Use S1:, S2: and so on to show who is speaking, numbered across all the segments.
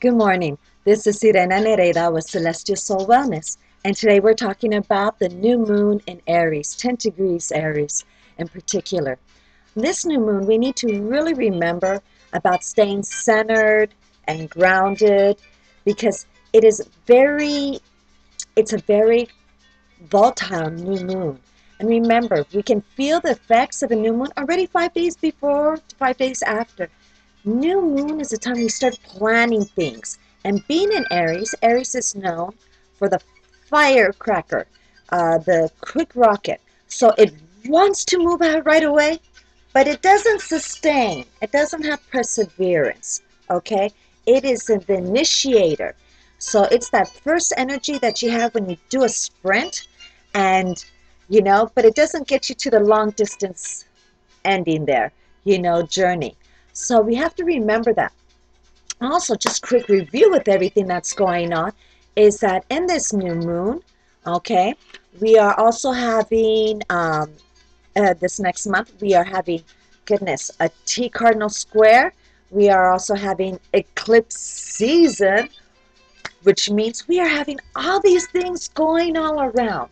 S1: Good morning. This is Sirena Nereida with Celestial Soul Wellness, and today we're talking about the new moon in Aries, 10 degrees Aries in particular. This new moon, we need to really remember about staying centered and grounded because it's a very volatile new moon. And remember, we can feel the effects of a new moon already 5 days before to 5 days after. New moon is the time we start planning things. And being in Aries, Aries is known for the firecracker, the quick rocket. So it wants to move out right away, but it doesn't sustain. It doesn't have perseverance, okay? It is the initiator. So it's that first energy that you have when you do a sprint and, but it doesn't get you to the long distance ending there, journey. So we have to remember that. Also, just quick review with everything that's going on is that in this new moon, okay, we are also having, this next month, we are having, goodness, a T cardinal square. We are also having eclipse season, which means we are having all these things going all around.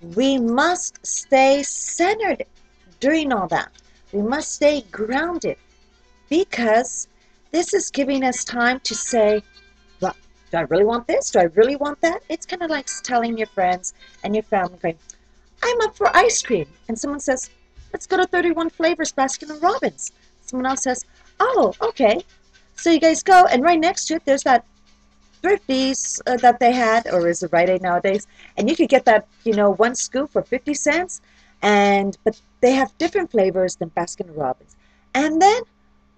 S1: We must stay centered during all that. We must stay grounded because this is giving us time to say, well, do I really want this? Do I really want that? It's kind of like telling your friends and your family, going, I'm up for ice cream. And someone says, let's go to 31 Flavors Baskin Robbins. Someone else says, oh, okay. So you guys go, and right next to it, there's that Thrifties that they had, or is it Rite Aid nowadays? And you could get that, one scoop for 50 cents. But they have different flavors than Baskin Robbins. And then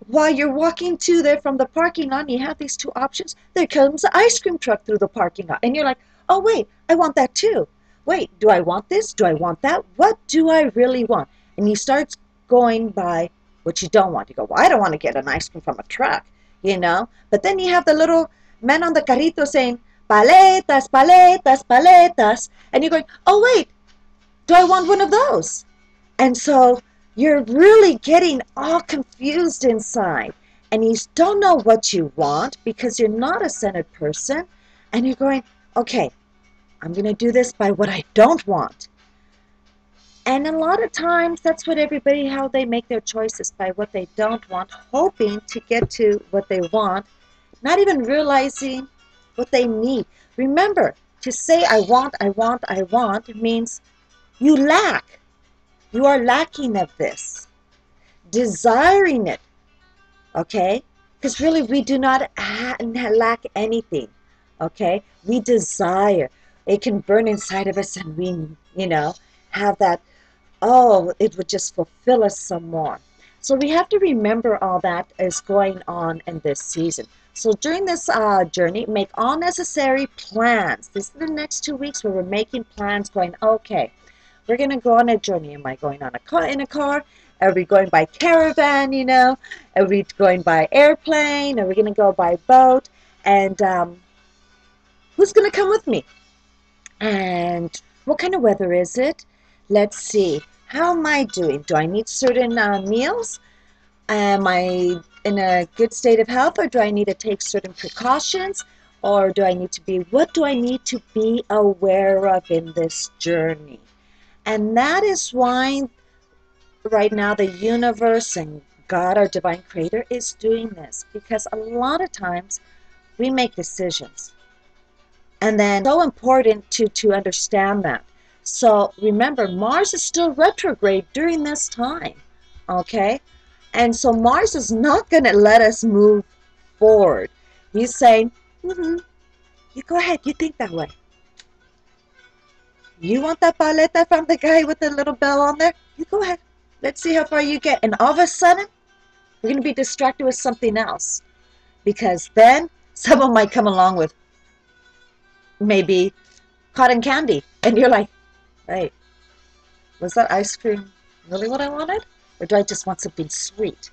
S1: while you're walking to there from the parking lot, you have these two options. There comes the ice cream truck through the parking lot. And you're like, oh, wait, I want that too. Wait, do I want this? Do I want that? What do I really want? And you start going by what you don't want. You go, well, I don't want to get an ice cream from a truck, But then you have the little men on the carrito saying, paletas, paletas, paletas. And you're going, oh, wait, do I want one of those? And so you're really getting all confused inside. And you don't know what you want because you're not a centered person. And you're going, okay, I'm going to do this by what I don't want. And a lot of times that's what everybody, how they make their choices, by what they don't want, hoping to get to what they want, not even realizing what they need. Remember, to say I want, I want, I want means you lack. You are lacking of this. Desiring it, okay? Because really we do not lack anything, okay? We desire. It can burn inside of us and we, have that, oh, it would just fulfill us some more. So we have to remember all that is going on in this season. So during this journey, make all necessary plans. This is the next 2 weeks where we're making plans going, okay, we're going to go on a journey. Am I going on in a car? Are we going by caravan, Are we going by airplane? Are we going to go by boat? And who's going to come with me? And what kind of weather is it? Let's see. How am I doing? Do I need certain meals? Am I in a good state of health, or do I need to take certain precautions? Or do I need to be, what do I need to be aware of in this journey? And that is why right now the universe and God, our divine creator, is doing this. Because a lot of times we make decisions. And then it's so important to understand that. So remember, Mars is still retrograde during this time, okay? And so Mars is not going to let us move forward. He's saying, you go ahead, you think that way. You want that paleta from the guy with the little bell on there? You go ahead. Let's see how far you get. And all of a sudden, we're going to be distracted with something else. Because then someone might come along with maybe cotton candy. And you're like, hey, was that ice cream really what I wanted? Or do I just want something sweet?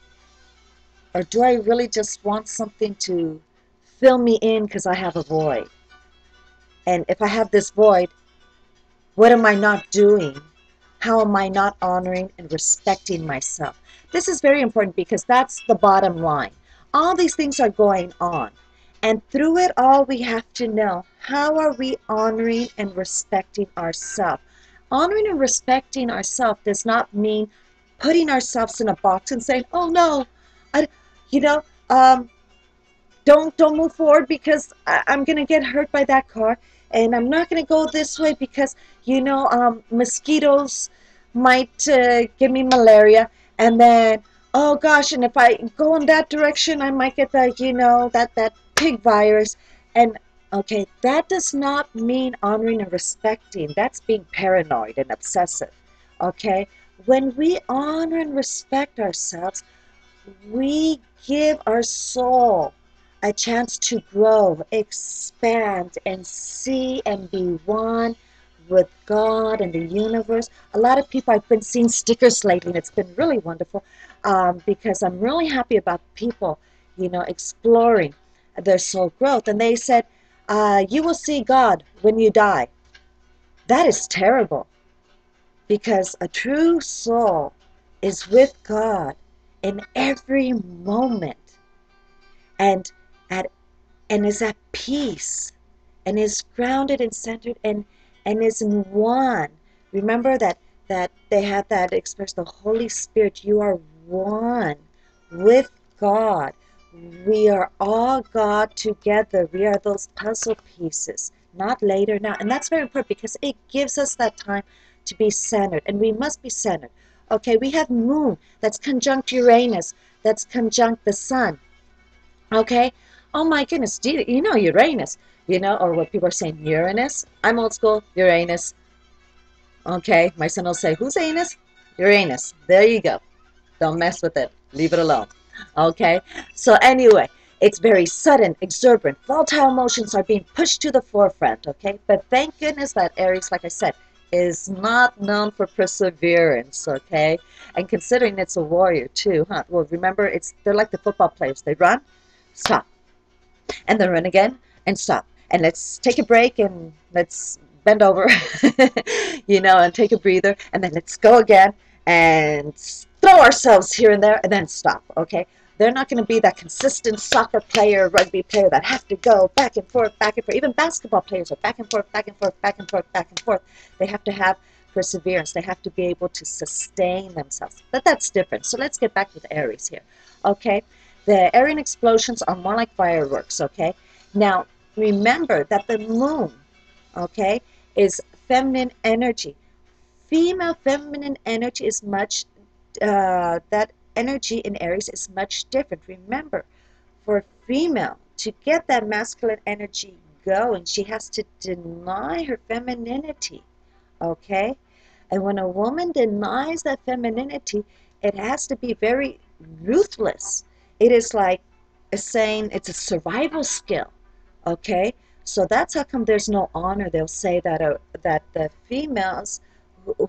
S1: Or do I really just want something to fill me in because I have a void? And if I have this void, what am I not doing? How am I not honoring and respecting myself? This is very important because that's the bottom line. All these things are going on. And through it all, we have to know, how are we honoring and respecting ourselves? Honoring and respecting ourselves does not mean putting ourselves in a box and saying, "Oh no, I, you know, um, don't move forward because I'm gonna get hurt by that car, and I'm not gonna go this way because mosquitoes might give me malaria, and then oh gosh, and if I go in that direction, I might get the that pig virus." And okay, that does not mean honoring and respecting. That's being paranoid and obsessive. Okay, when we honor and respect ourselves, we give our soul a chance to grow, expand, and see and be one with God and the universe. A lot of people, I've been seeing stickers lately, and it's been really wonderful because I'm really happy about people, exploring their soul growth. And they said, you will see God when you die. That is terrible, because a true soul is with God in every moment, and at and is at peace, and is grounded and centered, and is in one. Remember that they have that express, the Holy Spirit. You are one with God. We are all God together. We are those puzzle pieces, not later, now. And that's very important because it gives us that time to be centered, and we must be centered. Okay, we have moon that's conjunct Uranus, that's conjunct the sun. Okay. Oh my goodness. Do you know Uranus? Or what people are saying, Uranus. I'm old school. Uranus. Okay. My son will say, who's Anus? Uranus. There you go. Don't mess with it. Leave it alone. Okay. So anyway, it's very sudden, exuberant. Volatile emotions are being pushed to the forefront. Okay. But thank goodness that Aries, like I said, is not known for perseverance. Okay. And considering it's a warrior too, huh? Well, remember, they're like the football players. They run, stop, and then run again and stop. And let's take a break and let's bend over, and take a breather. And then let's go again and throw ourselves here and there and then stop, okay? They're not going to be that consistent soccer player, rugby player that have to go back and forth, back and forth. Even basketball players are back and forth, back and forth, back and forth, back and forth. They have to have perseverance. They have to be able to sustain themselves. But that's different. So let's get back to the Aries here, okay? The Aryan explosions are more like fireworks, okay? Now, remember that the moon, okay, is feminine energy. Female feminine energy is that energy in Aries is much different. Remember, for a female to get that masculine energy going, she has to deny her femininity, okay? And when a woman denies that femininity, it has to be very ruthless. It is like saying it's a survival skill, okay? So that's how come there's no honor. They'll say that the females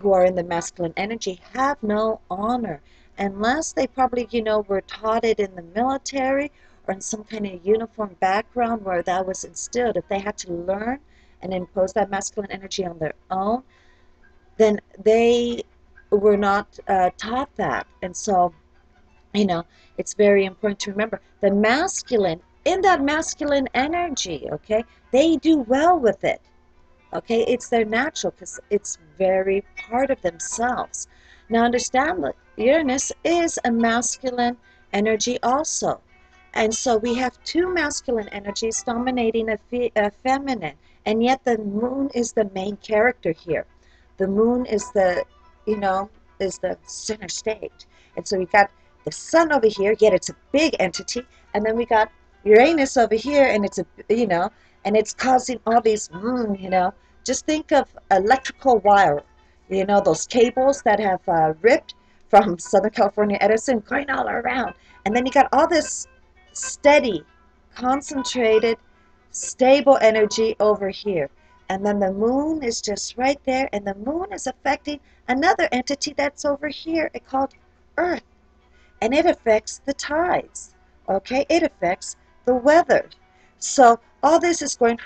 S1: who are in the masculine energy have no honor, unless they probably, were taught it in the military or in some kind of uniform background where that was instilled. If they had to learn and impose that masculine energy on their own, then they were not taught that. And so, it's very important to remember the masculine, in that masculine energy, okay, they do well with it. Okay, it's their natural because it's very part of themselves. Now understand that Uranus is a masculine energy also. And so we have two masculine energies dominating a feminine. And yet the moon is the main character here. The moon is is the center stage. And so we got the sun over here, yet it's a big entity. And then we got Uranus over here, and and it's causing all these, just think of electrical wire, those cables that have ripped from Southern California Edison going all around. And then you got all this steady, concentrated, stable energy over here. And then the moon is just right there, and the moon is affecting another entity that's over here, it's called Earth. And it affects the tides, okay? It affects the weather. So all this is going,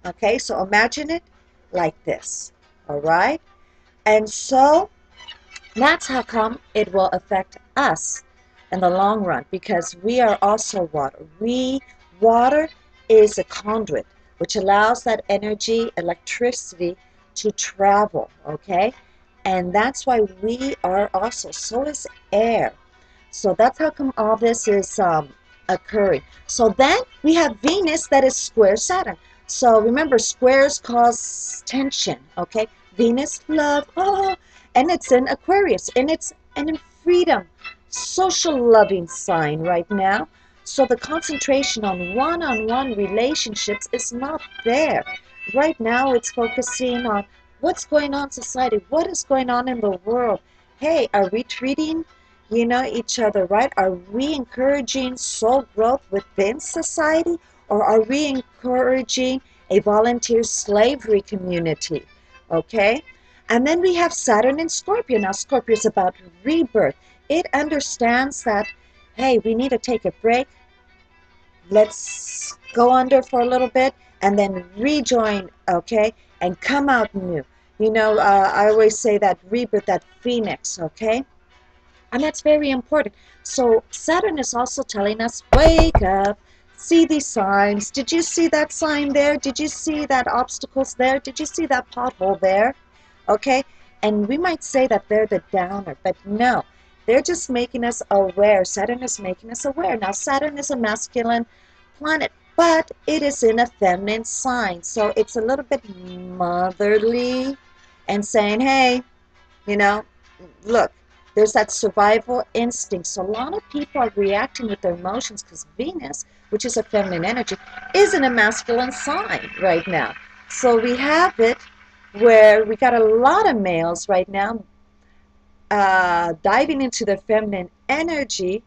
S1: okay? So imagine it like this, all right? And so that's how come it will affect us. in the long run, because we are also water. Water is a conduit, which allows that energy, electricity, to travel, okay? And that's why we are also, so is air. So that's how come all this is occurring. So then we have Venus that is square Saturn. So remember, squares cause tension, okay? Venus, love, oh, and it's in Aquarius, and it's and in freedom, social loving sign right now. So the concentration on one-on-one relationships is not there. Right now, it's focusing on what's going on in society, what is going on in the world. Hey, are we treating each other right? Are we encouraging soul growth within society, or are we encouraging a volunteer slavery community? Okay? And then we have Saturn in Scorpio. Now, Scorpio is about rebirth. It understands that, hey, we need to take a break. Let's go under for a little bit and then rejoin, okay? And come out new. I always say that rebirth, that phoenix, okay? And that's very important. So Saturn is also telling us, wake up, see these signs. Did you see that sign there? Did you see that obstacles there? Did you see that pothole there? Okay? And we might say that they're the downer, but no. They're just making us aware. Saturn is making us aware. Now, Saturn is a masculine planet, but it is in a feminine sign. So it's a little bit motherly and saying, hey, you know, look, there's that survival instinct. So a lot of people are reacting with their emotions because Venus, which is a feminine energy, is in a masculine sign right now. So we have it where we got a lot of males right now diving into their feminine energy,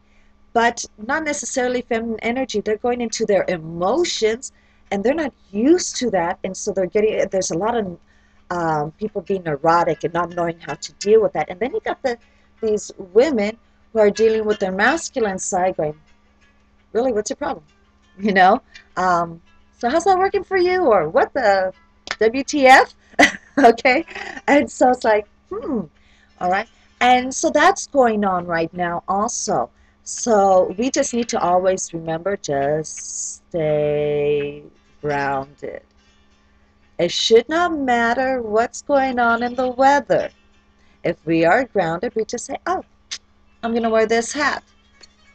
S1: but not necessarily feminine energy. They're going into their emotions, and they're not used to that, and so there's a lot of people being neurotic and not knowing how to deal with that. And then you got these women who are dealing with their masculine side going, really, what's your problem? You know? So how's that working for you? Or what the WTF? Okay? And so it's like, all right. And so that's going on right now also. So we just need to always remember, just stay grounded. It should not matter what's going on in the weather. If we are grounded, we just say, oh, I'm going to wear this hat.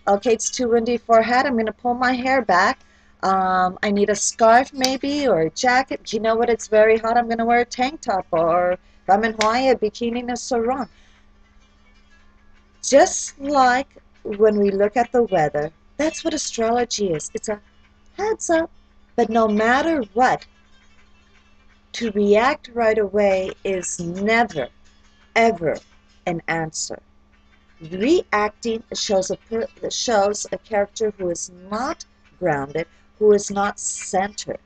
S1: Okay, it's too windy for a hat. I'm going to pull my hair back. I need a scarf maybe, or a jacket. You know what? It's very hot. I'm going to wear a tank top, or if I'm in Hawaii, a bikini and a sarong. Just like when we look at the weather, that's what astrology is. It's a heads up. But no matter what, to react right away is never, ever an answer. Reacting shows a character who is not grounded, who is not centered.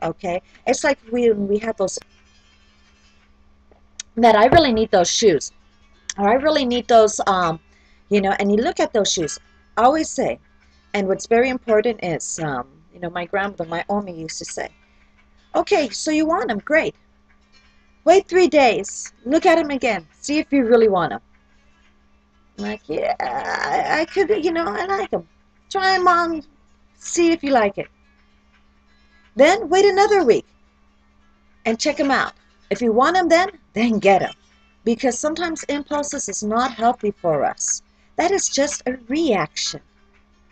S1: Okay? It's like we have those, that I really need those shoes, or I really need those, and you look at those shoes. I always say, and what's very important is, my grandmother, my Omi used to say, okay, so you want them, great. Wait 3 days, look at them again, see if you really want them. I'm like, yeah, I could, I like them. Try them on, see if you like it. Then wait another week and check them out. If you want them then get them. Because sometimes impulses is not healthy for us. That is just a reaction.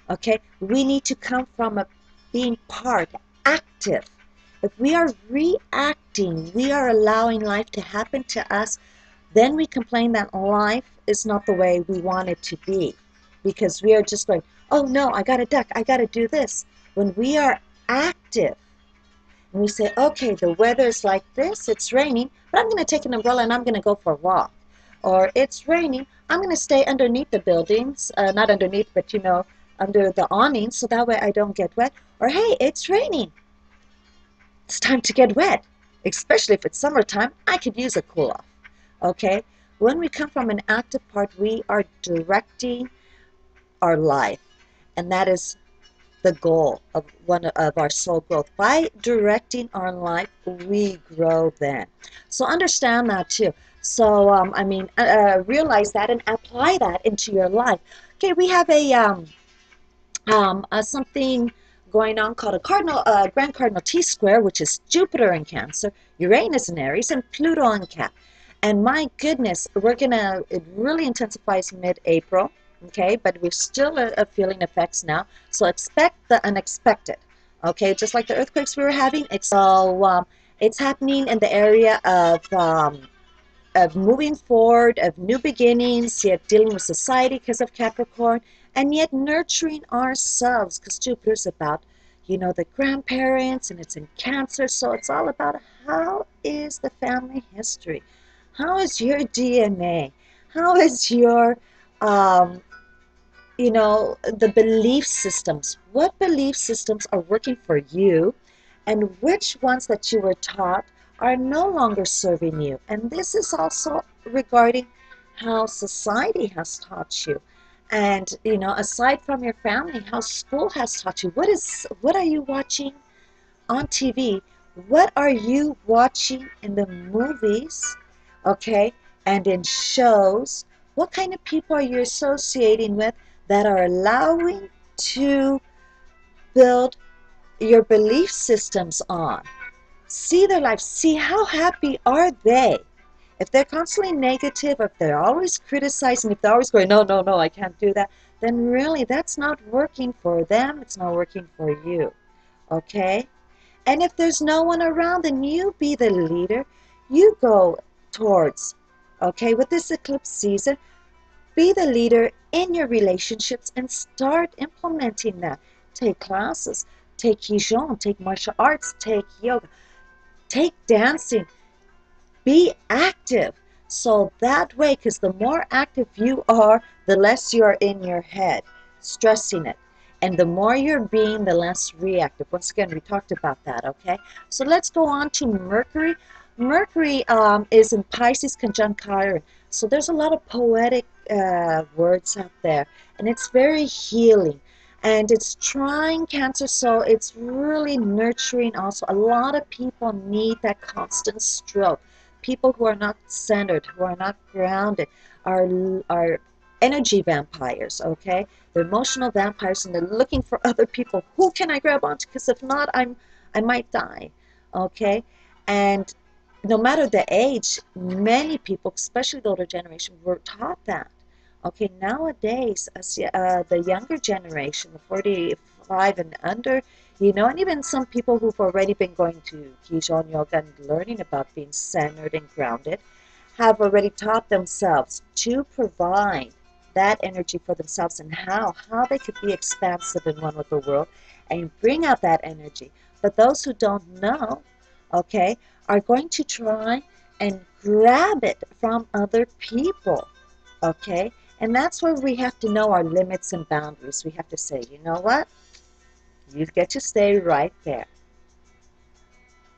S1: Okay? We need to come from being active. If we are reacting, we are allowing life to happen to us, then we complain that life is not the way we want it to be. Because we are just going, oh no, I got to duck, I got to do this. When we are active, and we say, okay, the weather is like this, it's raining, but I'm going to take an umbrella and I'm going to go for a walk. Or it's raining, I'm going to stay underneath the buildings, not underneath, but under the awnings, so that way I don't get wet. Or hey, it's raining. It's time to get wet. Especially if it's summertime, I could use a cool off. Okay? When we come from an active part, we are directing our life. And that is the goal of one of our soul growth. By directing our life, we grow then. So understand that too. So, realize that and apply that into your life. Okay, we have something going on called a Grand Cardinal T-square, which is Jupiter in Cancer, Uranus in Aries, and Pluto in Cap. And my goodness, it really intensifies mid-April, okay, but we're still feeling effects now, so expect the unexpected, okay, just like the earthquakes we were having. It's happening in the area of moving forward, of new beginnings, yet dealing with society because of Capricorn, and yet nurturing ourselves because Jupiter's about, the grandparents, and it's in Cancer, so it's all about how is the family history? How is your DNA? How is your, um, the belief systems? What belief systems are working for you, and which ones that you were taught are no longer serving you? And this is also regarding how society has taught you. And, aside from your family, how school has taught you. What are you watching on TV? What are you watching in the movies? Okay, and in shows? What kind of people are you associating with that are allowing to build your belief systems on? See their life, see how happy are they. If they're constantly negative, if they're always criticizing, if they're always going, no, no, no, I can't do that, then really that's not working for them, it's not working for you. Okay? And if there's no one around, then you be the leader. You go towards, okay, with this eclipse season, be the leader in your relationships and start implementing that. Take classes, take Qigong, take martial arts, take yoga, take dancing, be active. So that way, because the more active you are, the less you're in your head, stressing it. And the more you're being, the less reactive. Once again, we talked about that, okay? So let's go on to Mercury. Mercury is in Pisces conjunct Chiron. So there's a lot of poetic words out there, and it's very healing. And it's trying Cancer, so it's really nurturing also. A lot of people need that constant stroke. People who are not centered, who are not grounded, are energy vampires, okay? They're emotional vampires, and they're looking for other people. Who can I grab onto? Because if not, I might die, okay? And no matter the age, many people, especially the older generation, were taught that. Okay, nowadays, the younger generation, the 45 and under, and even some people who've already been going to Qigong Yoga and learning about being centered and grounded, have already taught themselves to provide that energy for themselves, and how they could be expansive and one with the world and bring out that energy. But those who don't know, okay, are going to try and grab it from other people, okay? And that's where we have to know our limits and boundaries. We have to say, you know what? You get to stay right there.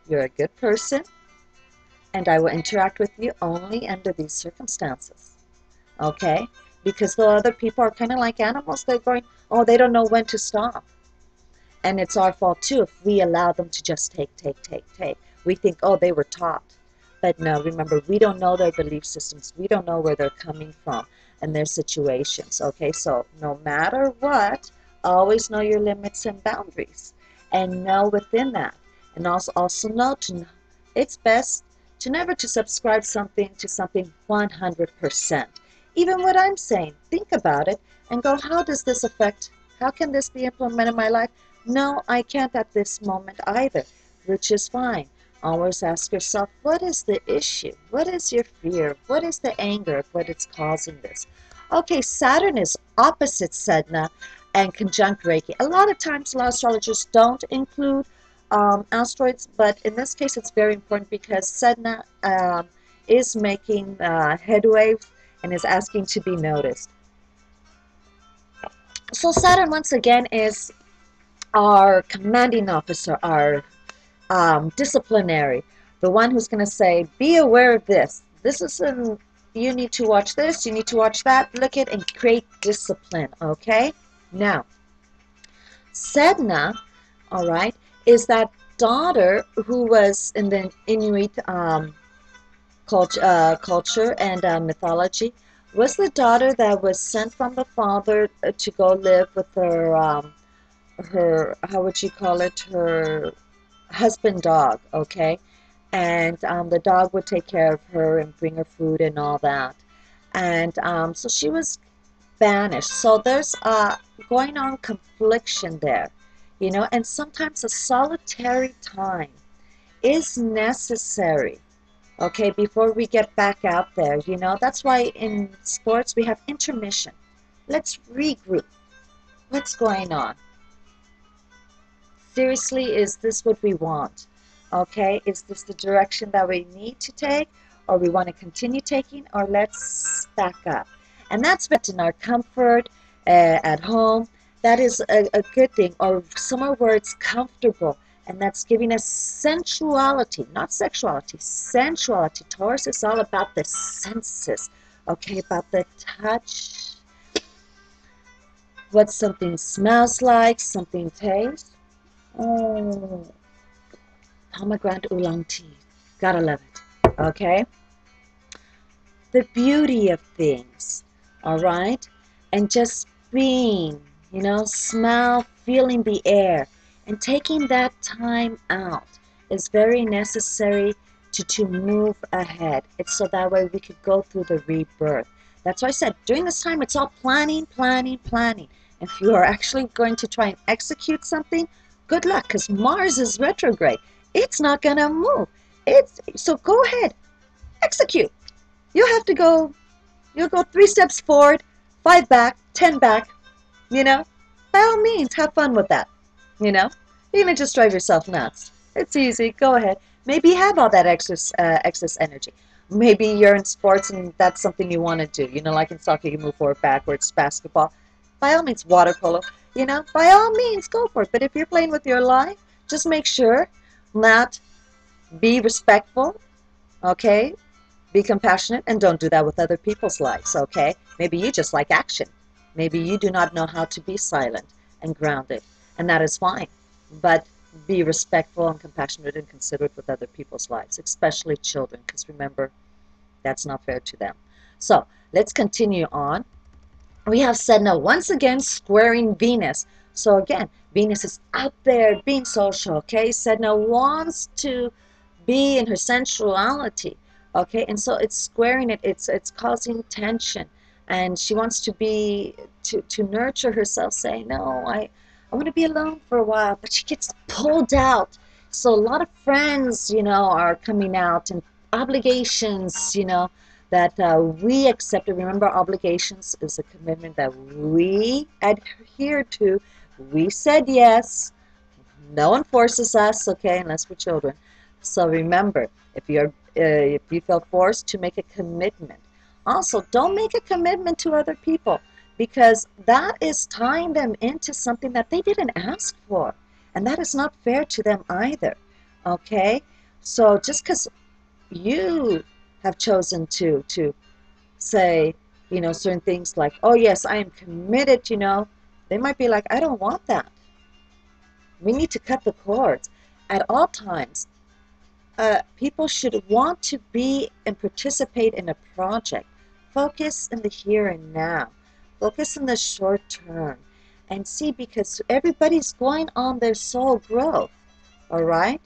S1: You're a good person, and I will interact with you only under these circumstances. Okay? Because the other people are kind of like animals. They're going, oh, they don't know when to stop. And it's our fault too if we allow them to just take, take, take, take. We think, oh, they were taught. But no, remember, we don't know their belief systems. We don't know where they're coming from and their situations. Okay, so no matter what, always know your limits and boundaries, and know within that. And also know it's best to never to subscribe something to something 100%. Even what I'm saying, think about it and go, how does this affect, how can this be implemented in my life? No, I can't at this moment either, which is fine. Always ask yourself, what is the issue? What is your fear? What is the anger of what it's causing this? Okay, Saturn is opposite Sedna and conjunct Reiki. A lot of times, a lot of astrologers don't include asteroids, but in this case, it's very important because Sedna is making headway and is asking to be noticed. So Saturn, once again, is our commanding officer, our disciplinary, the one who's going to say, be aware of this. This is you need to watch this, you need to watch that, look at and create discipline, okay? Now, Sedna, all right, is that daughter who was in the Inuit culture and mythology, was the daughter that was sent from the father to go live with her, how would you call it, her husband dog, okay? And the dog would take care of her and bring her food and all that. And so she was banished. So there's going on confliction there, you know, and sometimes a solitary time is necessary, okay, before we get back out there, you know. That's why in sports we have intermission. Let's regroup. What's going on? Seriously, is this what we want? Okay, is this the direction that we need to take, or we want to continue taking, or let's back up? And that's in our comfort at home. That is a good thing, or somewhere where it's comfortable, and that's giving us sensuality, not sexuality, sensuality. Taurus is all about the senses, okay, about the touch, what something smells like, something tastes. Oh, pomegranate oolong tea. Gotta love it. Okay? The beauty of things. All right? And just being, you know, smell, feeling the air, and taking that time out is very necessary to move ahead. It's so that way we could go through the rebirth. That's why I said during this time it's all planning, planning, planning. If you are actually going to try and execute something, good luck, because Mars is retrograde. It's not going to move. So go ahead, execute. You'll have to go, you'll go 3 steps forward, 5 back, 10 back, you know. By all means, have fun with that, you know. You're going to just drive yourself nuts. It's easy. Go ahead. Maybe you have all that excess energy. Maybe you're in sports and that's something you want to do. You know, like in soccer, you move forward, backwards, basketball. By all means, water polo. You know, by all means, go for it. But if you're playing with your life, just make sure not be respectful, okay? Be compassionate, and don't do that with other people's lives, okay? Maybe you just like action. Maybe you do not know how to be silent and grounded, and that is fine. But be respectful and compassionate and considerate with other people's lives, especially children, because remember, that's not fair to them. So let's continue on. We have Sedna once again squaring Venus. So again, Venus is out there being social, okay? Sedna wants to be in her sensuality, okay? And so it's squaring it, it's causing tension. And she wants to be, to nurture herself, saying, no, I want to be alone for a while, but she gets pulled out. So a lot of friends, you know, are coming out, and obligations, you know, that we accept. Remember, obligations is a commitment that we adhere to. We said yes. No one forces us, okay, unless we're children. So remember, if you feel forced to make a commitment, also don't make a commitment to other people, because that is tying them into something that they didn't ask for, and that is not fair to them either. Okay, so just because you have chosen to say, you know, certain things like, oh yes, I am committed, you know, they might be like, I don't want that. We need to cut the cords at all times. People should want to be and participate in a project. Focus in the here and now. Focus in the short term. And see, because everybody's going on their soul growth. All right?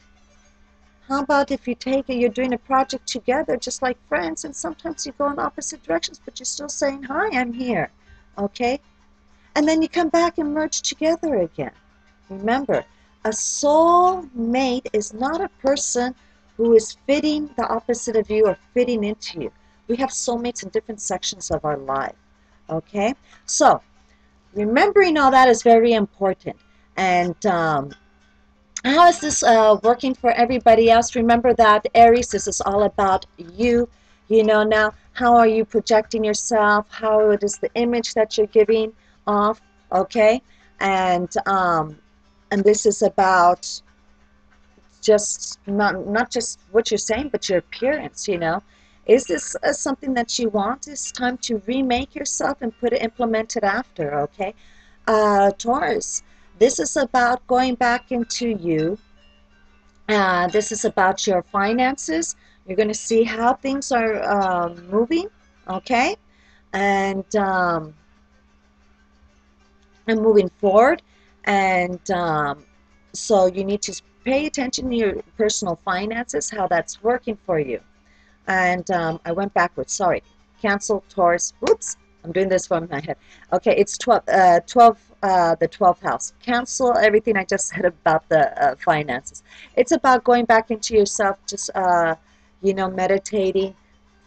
S1: How about if you take it, you're doing a project together, just like friends, and sometimes you go in opposite directions, but you're still saying, hi, I'm here. Okay? And then you come back and merge together again. Remember, a soul mate is not a person who is fitting the opposite of you or fitting into you. We have soulmates in different sections of our life. Okay? So, remembering all that is very important. And how is this working for everybody else? Remember that Aries, this is all about you. You know, now, how are you projecting yourself? How it is the image that you're giving off, okay? And this is about just not just what you're saying, but your appearance, you know. Is this something that you want? It's time to remake yourself and implement it after, okay? Taurus, this is about going back into you. This is about your finances. You're going to see how things are moving, okay? and moving forward. And so you need to pay attention to your personal finances, how that's working for you. And I went backwards, sorry. Cancel, Taurus, whoops, I'm doing this from my head. Okay, it's 12, the 12th house. Cancel everything I just said about the finances. It's about going back into yourself, just, meditating,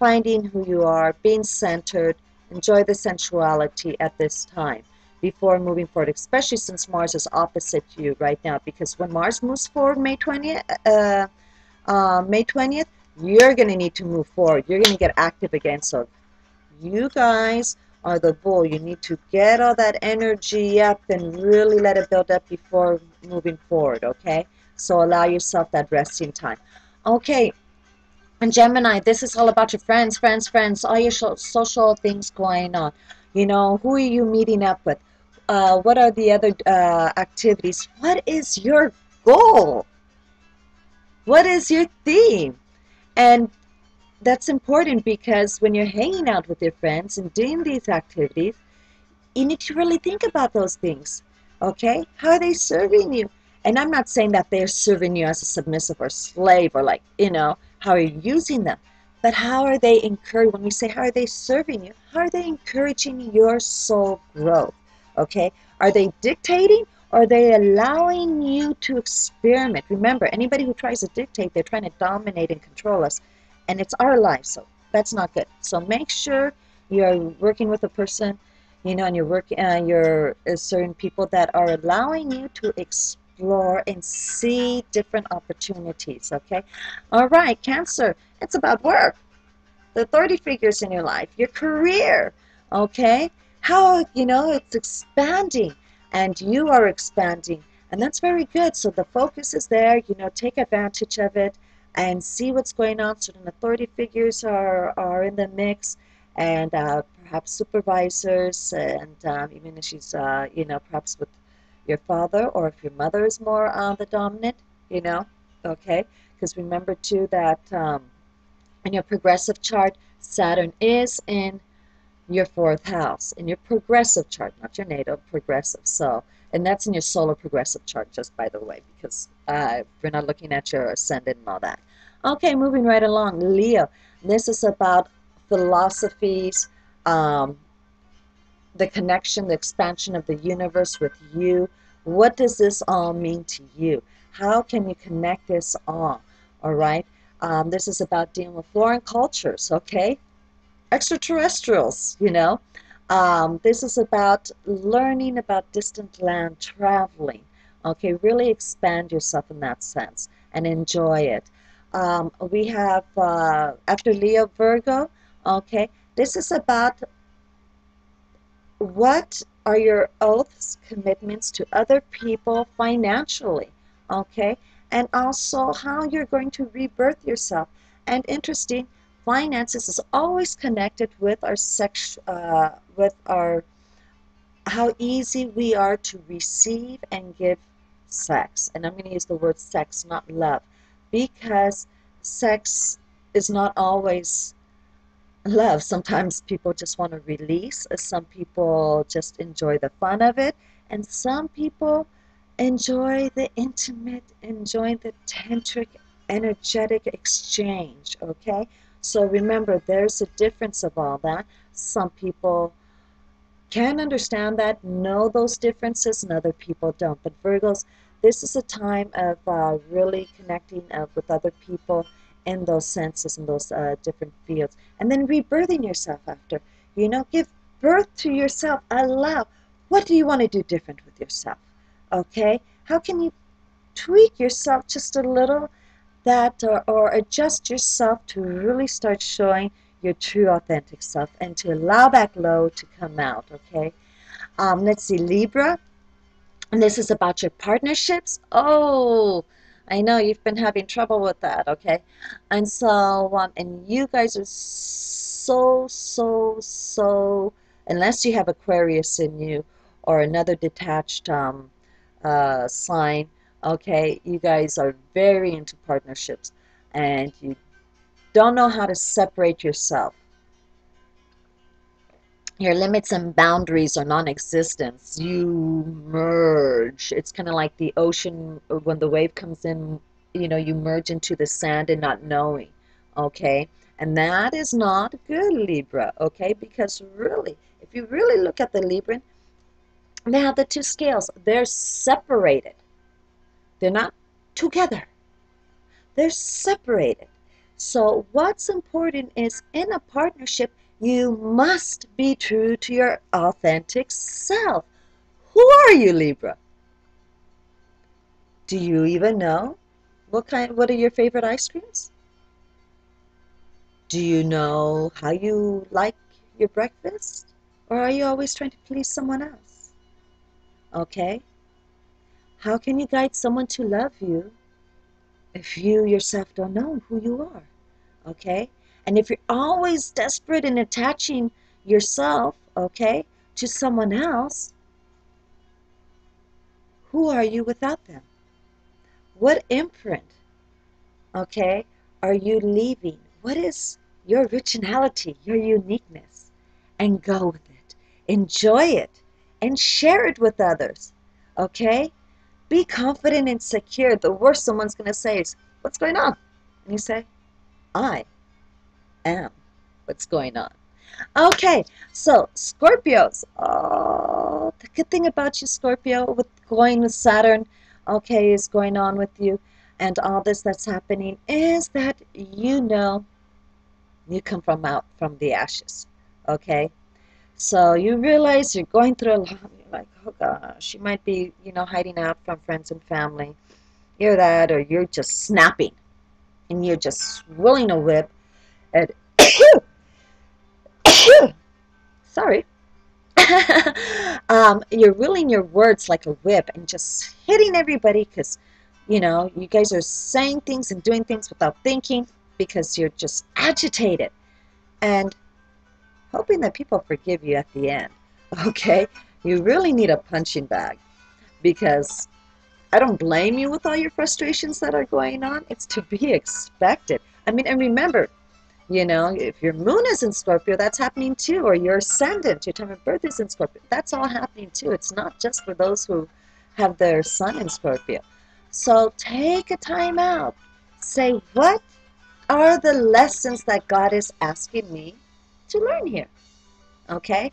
S1: finding who you are, being centered, enjoy the sensuality at this time before moving forward, especially since Mars is opposite you right now. Because when Mars moves forward May 20th, you're going to need to move forward. You're going to get active again. So you guys are the bull. You need to get all that energy up and really let it build up before moving forward, okay? So allow yourself that resting time. Okay, and Gemini, this is all about your friends, friends, friends, all your social things going on. You know, who are you meeting up with? What are the other activities? What is your goal? What is your theme? And that's important because when you're hanging out with your friends and doing these activities, you need to really think about those things. Okay? How are they serving you? And I'm not saying that they're serving you as a submissive or slave or like, how are you using them? But how are they encouraging? When we say how are they serving you, how are they encouraging your soul growth? Okay? Are they dictating or are they allowing you to experiment? Remember, anybody who tries to dictate, they're trying to dominate and control us. And it's our life, so that's not good. So make sure you're working with a person, and you're certain people that are allowing you to explore and see different opportunities. Okay, all right, Cancer. It's about work, the authority figures in your life, your career. Okay, how it's expanding, and you are expanding, and that's very good. So the focus is there. Take advantage of it and see what's going on. Certain authority figures are in the mix, and perhaps supervisors, and even if she's perhaps with your father, or if your mother is more the dominant. Okay, because remember too that in your progressive chart, Saturn is in your fourth house, in your progressive chart, not your natal, progressive. So, and that's in your solar progressive chart, just by the way, because we're not looking at your ascendant and all that. Okay, moving right along, Leo. This is about philosophies, um, the connection, the expansion of the universe with you. What does this all mean to you? How can you connect this all right? This is about dealing with foreign cultures, okay? Extraterrestrials, this is about learning about distant land, traveling, okay? Really expand yourself in that sense and enjoy it. We have, after Leo, Virgo, okay? This is about what are your oaths, commitments to other people financially, okay? And also how you're going to rebirth yourself. And interesting, finances is always connected with our with our how easy we are to receive and give sex. And I'm going to use the word sex, not love, because sex is not always love. Sometimes people just want to release. Some people just enjoy the fun of it. And some people enjoy the intimate, enjoy the tantric, energetic exchange. Okay? So remember, there's a difference of all that. Some people can understand that, know those differences, and other people don't. But Virgos, this is a time of really connecting with other people in those senses, in those different fields. And then rebirthing yourself after. Give birth to yourself. Allow. What do you want to do different with yourself? Okay? How can you tweak yourself just a little or adjust yourself to really start showing your true authentic self and to allow that glow to come out, okay? Let's see, Libra, and this is about your partnerships. Oh, I know you've been having trouble with that, okay? And so, and you guys are so, unless you have Aquarius in you or another detached sign, okay, you guys are very into partnerships and you don't know how to separate yourself. Your limits and boundaries are non-existent. You merge. It's kind of like the ocean when the wave comes in, you merge into the sand and not knowing, okay? And that is not good, Libra, okay? Because really, if you really look at the Libra, they have the two scales. They're separated. They're not together. They're separated. So what's important is in a partnership, you must be true to your authentic self. Who are you, Libra? Do you even know? What are your favorite ice creams? Do you know how you like your breakfast? Or are you always trying to please someone else? Okay? How can you guide someone to love you if you yourself don't know who you are? Okay? And if you're always desperate in attaching yourself, okay, to someone else, who are you without them? What imprint, okay, are you leaving? What is your originality, your uniqueness? And go with it. Enjoy it and share it with others, okay? Be confident and secure. The worst someone's going to say is, "What's going on?" And you say, "I am what's going on." Okay, so Scorpios. Oh, the good thing about you, Scorpio, with going with Saturn, okay, is going on with you, and all this that's happening is that you come from out from the ashes. Okay, so you realize you're going through a lot. You're like, oh gosh, you might be, hiding out from friends and family. You're that, or you're just snapping, and you're just willing to whip. And sorry. You're reeling your words like a whip and just hitting everybody because, you guys are saying things and doing things without thinking because you're just agitated and hoping that people forgive you at the end. Okay? You really need a punching bag because I don't blame you with all your frustrations that are going on. It's to be expected. I mean, and remember, if your moon is in Scorpio, that's happening too, or your ascendant, your time of birth is in Scorpio. That's all happening too. It's not just for those who have their sun in Scorpio. So take a time out. Say, what are the lessons that God is asking me to learn here? Okay?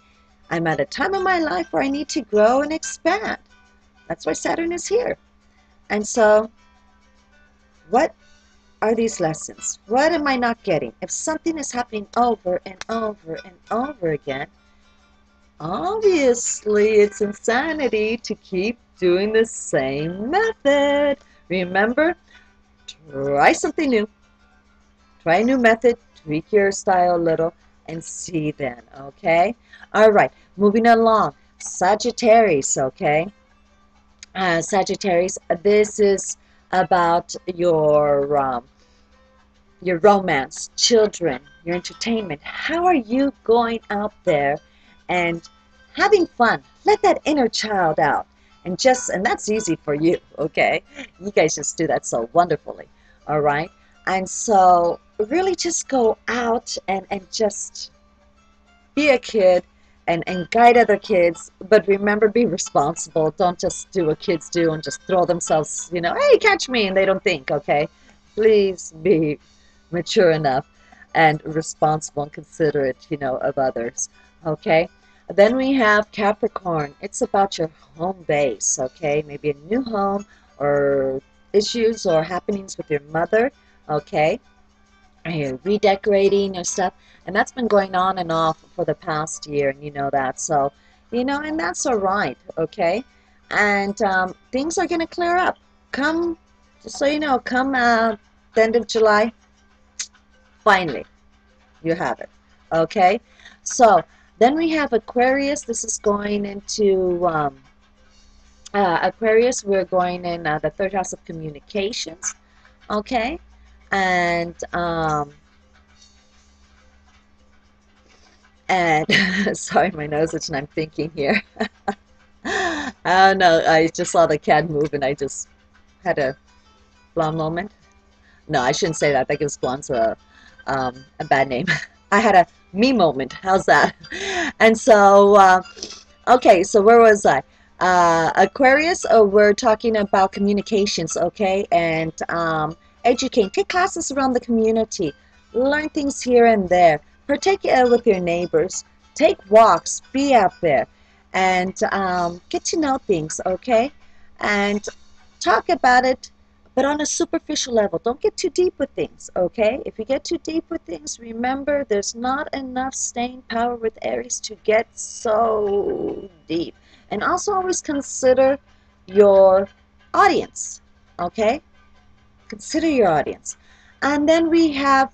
S1: I'm at a time in my life where I need to grow and expand. That's why Saturn is here. And so, what are these lessons? What am I not getting? If something is happening over and over and over again, obviously it's insanity to keep doing the same method. Remember, try something new. Try a new method, tweak your style a little, and see then, okay? All right, moving along. Sagittarius, okay? Sagittarius, this is about your romance, children, your entertainment. How are you going out there and having fun? Let that inner child out. And that's easy for you, okay? You guys just do that so wonderfully, all right? And so really just go out and just be a kid and guide other kids, but remember, be responsible. Don't just do what kids do and just throw themselves, hey, catch me, and they don't think, okay? Please be mature enough and responsible and considerate, of others, okay? Then we have Capricorn. It's about your home base, okay? Maybe a new home or issues or happenings with your mother, okay? And you're redecorating your stuff, and that's been going on and off for the past year, and you know that. So, and that's all right, okay? And things are going to clear up. Just so you know, come the end of July, finally, you have it, okay? So, then we have Aquarius. This is going into Aquarius. We're going in the third house of communications, okay? And And sorry, my nose itching. I'm thinking here. I don't know. I just saw the cat move, and I just had a blonde moment. No, I shouldn't say that. That gives blondes a bad name. I had a me moment. How's that? And so, okay, so where was I? Aquarius, we're talking about communications, okay? And educate, take classes around the community, learn things here and there, partake with your neighbors, take walks, be out there, and get to know things, okay? And talk about it, but on a superficial level. Don't get too deep with things, okay? If you get too deep with things, remember there's not enough staying power with Aries to get so deep. And also always consider your audience, okay? Consider your audience. And then we have,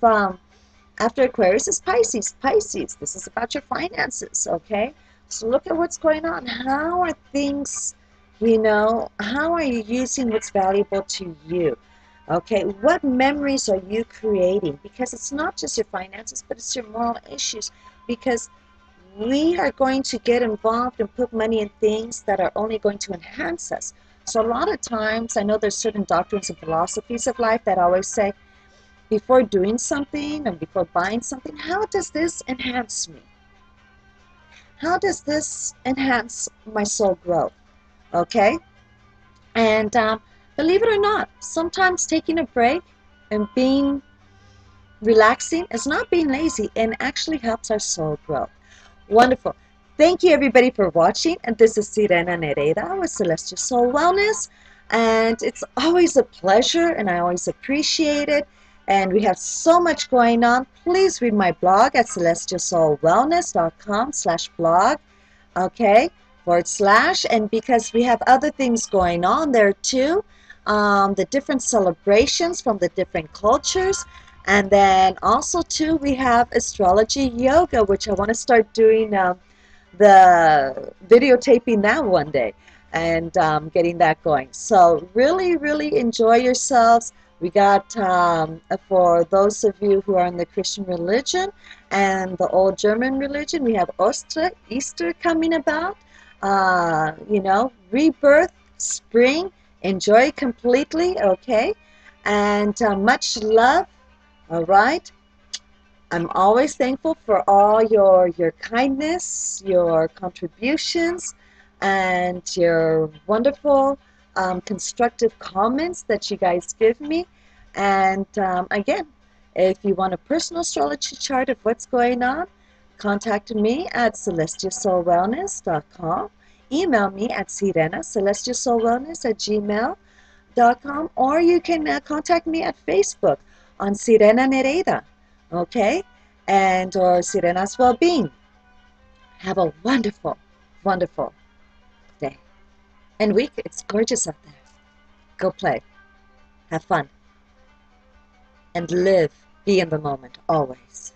S1: after Aquarius is Pisces. Pisces, this is about your finances, okay? So look at what's going on. How are things, how are you using what's valuable to you? Okay, what memories are you creating? Because it's not just your finances, but it's your moral issues. Because we are going to get involved and put money in things that are only going to enhance us. So a lot of times, I know there's certain doctrines and philosophies of life that always say, before doing something and before buying something, how does this enhance me? How does this enhance my soul growth? Okay? And believe it or not, sometimes taking a break and being relaxing is not being lazy and actually helps our soul grow. Wonderful. Thank you, everybody, for watching. And this is Sirena Nereida with Celestial Soul Wellness. And it's always a pleasure, and I always appreciate it. And we have so much going on. Please read my blog at celestialsoulwellness.com/blog. Okay, /. And because we have other things going on there too, the different celebrations from the different cultures. And then also too, we have astrology yoga, which I want to start doing the videotaping that one day and getting that going. So really, really enjoy yourselves. We got, for those of you who are in the Christian religion and the old German religion, we have Easter coming about. Rebirth, spring, enjoy completely, okay? And much love, all right? I'm always thankful for all your kindness, your contributions, and your wonderful constructive comments that you guys give me. And again, if you want a personal astrology chart of what's going on, contact me at celestialsoulwellness.com. Email me at celestialsoulwellness@gmail.com, or you can contact me at Facebook on Sirena Nereida, okay? And or Sirena's Well-Being. Have a wonderful, wonderful day and week. It's gorgeous out there. Go play, have fun, and live, be in the moment always.